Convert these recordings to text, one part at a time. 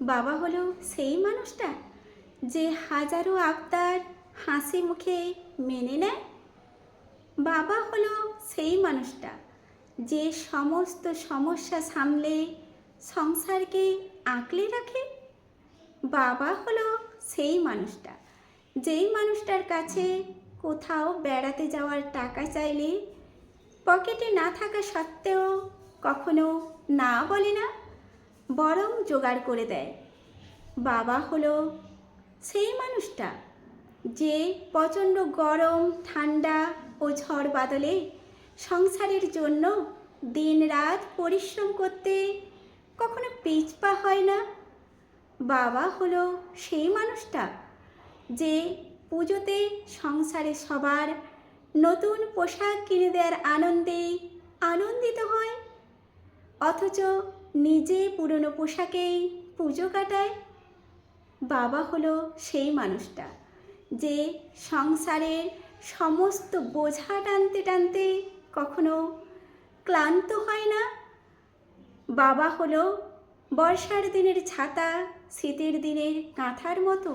বাবা হলো সেই মানুষটা যে হাজারো আবদার হাসি মুখে মেনে নেয়। বাবা হলো সেই মানুষটা যে সমস্ত সমস্যা সামলে সংসারকে আঁকলে রাখে। বাবা হলো সেই মানুষটা যেই মানুষটার কাছে কোথাও বেড়াতে যাওয়ার টাকা চাইলে পকেটে না থাকা সত্ত্বেও কখনো না বলে না, বরং জোগাড় করে দেয়। বাবা হলো সেই মানুষটা যে প্রচণ্ড গরম ঠান্ডা ও ঝড় বাদলে সংসারের জন্য দিনরাত পরিশ্রম করতে কখনো পিছপা হয় না। বাবা হলো সেই মানুষটা যে পুজোতে সংসারে সবার নতুন পোশাক কিনে দেওয়ার আনন্দে আনন্দিত হয়, অথচ নিজে পুরনো পোশাকেই পুজো কাটায়। বাবা হলো সেই মানুষটা যে সংসারের সমস্ত বোঝা টানতে টানতে কখনো ক্লান্ত হয় না। বাবা হলো বর্ষার দিনের ছাতা, শীতের দিনের কাঁথার মতো,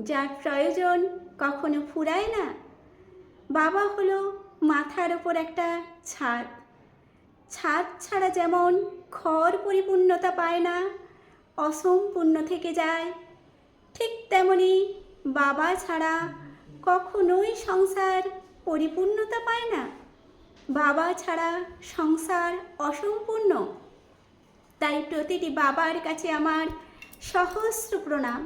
যার প্রয়োজন কখনো ফুরায় না। বাবা হলো মাথার ওপর একটা ছাদ, ছাদ ছাড়া যেমন ঘর পরিপূর্ণতা পায় না, অসম্পূর্ণ থেকে যায়, ঠিক তেমনি বাবা ছাড়া কখনোই সংসার পরিপূর্ণতা পায় না। বাবা ছাড়া সংসার অসম্পূর্ণ। তাই প্রতিটি বাবার কাছে আমার সহস্র প্রণাম।